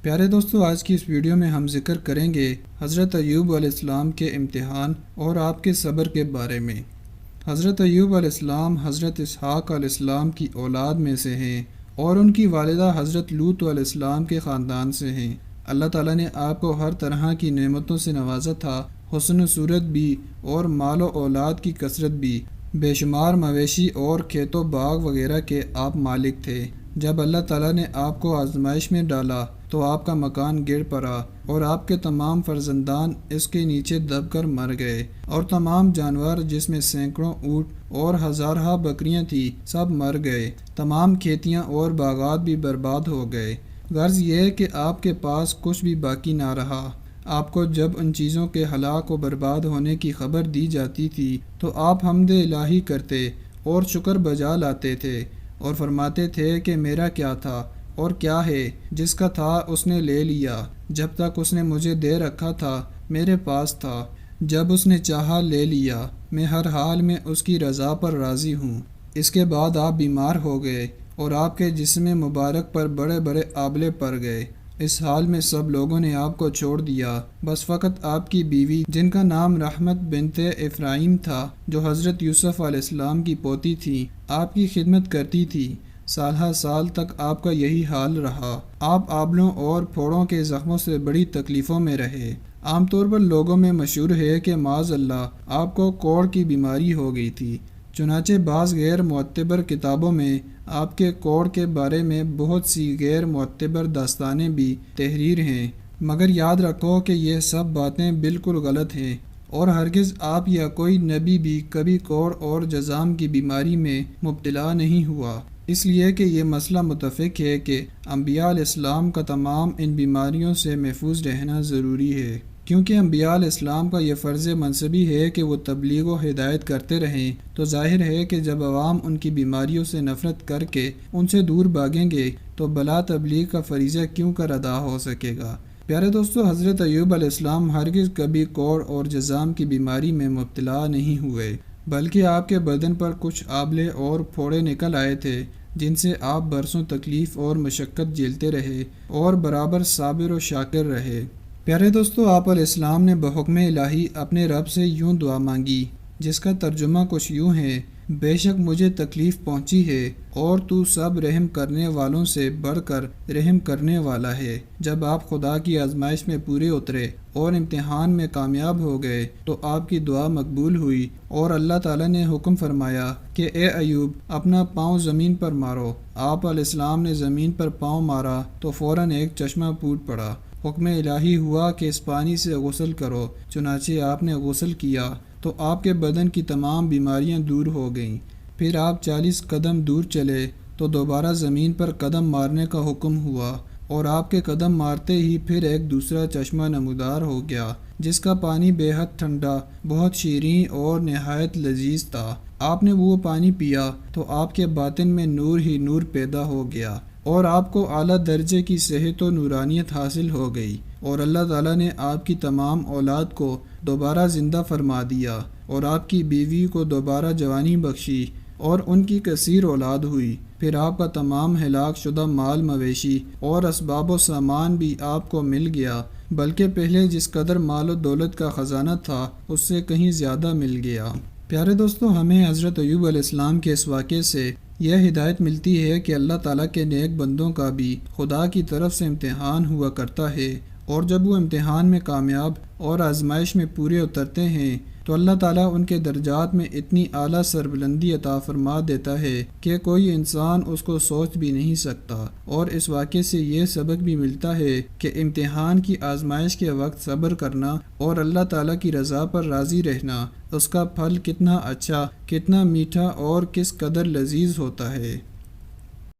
پیارے دوستو، آج کی اس ویڈیو میں ہم ذکر کریں گے حضرت ایوب علیہ السلام کے امتحان اور آپ کے صبر کے بارے میں۔ حضرت ایوب علیہ السلام حضرت اسحاق علیہ السلام کی اولاد میں سے ہیں اور ان کی والدہ حضرت لوط علیہ السلام کے خاندان سے ہیں۔ اللہ تعالیٰ نے آپ کو ہر طرح کی نعمتوں سے نوازا تھا، حسن و صورت بھی اور مال و اولاد کی کثرت بھی، بے شمار مویشی اور کھیت و باغ وغیرہ کے آپ مالک تھے۔ جب اللہ تعالیٰ نے آپ کو آزمائش میں ڈالا تو آپ کا مکان گر پڑا اور آپ کے تمام فرزندان اس کے نیچے دب کر مر گئے، اور تمام جانور جس میں سینکڑوں اونٹ اور ہزارہ بکریاں تھیں سب مر گئے، تمام کھیتیاں اور باغات بھی برباد ہو گئے۔ غرض یہ کہ آپ کے پاس کچھ بھی باقی نہ رہا۔ آپ کو جب ان چیزوں کے ہلاک و برباد ہونے کی خبر دی جاتی تھی تو آپ حمد الہی کرتے اور شکر بجا لاتے تھے اور فرماتے تھے کہ میرا کیا تھا اور کیا ہے، جس کا تھا اس نے لے لیا۔ جب تک اس نے مجھے دے رکھا تھا میرے پاس تھا، جب اس نے چاہا لے لیا۔ میں ہر حال میں اس کی رضا پر راضی ہوں۔ اس کے بعد آپ بیمار ہو گئے اور آپ کے جسم مبارک پر بڑے بڑے آبلے پڑ گئے۔ اس حال میں سب لوگوں نے آپ کو چھوڑ دیا، بس فقط آپ کی بیوی جن کا نام رحمت بنت افراہیم تھا، جو حضرت یوسف علیہ السلام کی پوتی تھی، آپ کی خدمت کرتی تھی۔ سالہ سال تک آپ کا یہی حال رہا۔ آپ آبلوں اور پھوڑوں کے زخموں سے بڑی تکلیفوں میں رہے۔ عام طور پر لوگوں میں مشہور ہے کہ معاذ اللہ آپ کو کوڑ کی بیماری ہو گئی تھی۔ چنانچہ بعض غیر معتبر کتابوں میں آپ کے کوڑ کے بارے میں بہت سی غیر معتبر داستانیں بھی تحریر ہیں، مگر یاد رکھو کہ یہ سب باتیں بالکل غلط ہیں، اور ہرگز آپ یا کوئی نبی بھی کبھی کوڑ اور جذام کی بیماری میں مبتلا نہیں ہوا۔ اس لیے کہ یہ مسئلہ متفق ہے کہ انبیاء علیہ السلام کا تمام ان بیماریوں سے محفوظ رہنا ضروری ہے، کیونکہ انبیاء علیہ السلام کا یہ فرض منصبی ہے کہ وہ تبلیغ و ہدایت کرتے رہیں، تو ظاہر ہے کہ جب عوام ان کی بیماریوں سے نفرت کر کے ان سے دور بھاگیں گے تو بلا تبلیغ کا فریضہ کیوں کر ادا ہو سکے گا۔ پیارے دوستو، حضرت ایوب علیہ السلام ہرگز کبھی کوڑ اور جذام کی بیماری میں مبتلا نہیں ہوئے، بلکہ آپ کے بدن پر کچھ آبلے اور پھوڑے نکل آئے تھے جن سے آپ برسوں تکلیف اور مشقت جھیلتے رہے اور برابر صابر و شاکر رہے۔ پیارے دوستو، آپ علیہ السلام نے بحکم الہی اپنے رب سے یوں دعا مانگی، جس کا ترجمہ کچھ یوں ہے: بے شک مجھے تکلیف پہنچی ہے اور تو سب رحم کرنے والوں سے بڑھ کر رحم کرنے والا ہے۔ جب آپ خدا کی آزمائش میں پورے اترے اور امتحان میں کامیاب ہو گئے تو آپ کی دعا مقبول ہوئی اور اللہ تعالیٰ نے حکم فرمایا کہ اے ایوب، اپنا پاؤں زمین پر مارو۔ آپ علیہ السلام نے زمین پر پاؤں مارا تو فوراً ایک چشمہ پھوٹ پڑا۔ حکم الہی ہوا کہ اس پانی سے غسل کرو۔ چنانچہ آپ نے غسل کیا تو آپ کے بدن کی تمام بیماریاں دور ہو گئیں۔ پھر آپ 40 قدم دور چلے تو دوبارہ زمین پر قدم مارنے کا حکم ہوا، اور آپ کے قدم مارتے ہی پھر ایک دوسرا چشمہ نمودار ہو گیا، جس کا پانی بے حد ٹھنڈا، بہت شیریں اور نہایت لذیذ تھا۔ آپ نے وہ پانی پیا تو آپ کے باطن میں نور ہی نور پیدا ہو گیا، اور آپ کو اعلیٰ درجے کی صحت و نورانیت حاصل ہو گئی، اور اللہ تعالیٰ نے آپ کی تمام اولاد کو دوبارہ زندہ فرما دیا، اور آپ کی بیوی کو دوبارہ جوانی بخشی اور ان کی کثیر اولاد ہوئی۔ پھر آپ کا تمام ہلاک شدہ مال مویشی اور اسباب و سامان بھی آپ کو مل گیا، بلکہ پہلے جس قدر مال و دولت کا خزانہ تھا اس سے کہیں زیادہ مل گیا۔ پیارے دوستو، ہمیں حضرت ایوب علیہ السلام کے اس واقعے سے یہ ہدایت ملتی ہے کہ اللہ تعالیٰ کے نیک بندوں کا بھی خدا کی طرف سے امتحان ہوا کرتا ہے، اور جب وہ امتحان میں کامیاب اور آزمائش میں پورے اترتے ہیں تو اللہ تعالیٰ ان کے درجات میں اتنی اعلیٰ سربلندی عطا فرما دیتا ہے کہ کوئی انسان اس کو سوچ بھی نہیں سکتا۔ اور اس واقعے سے یہ سبق بھی ملتا ہے کہ امتحان کی آزمائش کے وقت صبر کرنا اور اللہ تعالیٰ کی رضا پر راضی رہنا، اس کا پھل کتنا اچھا، کتنا میٹھا اور کس قدر لذیذ ہوتا ہے۔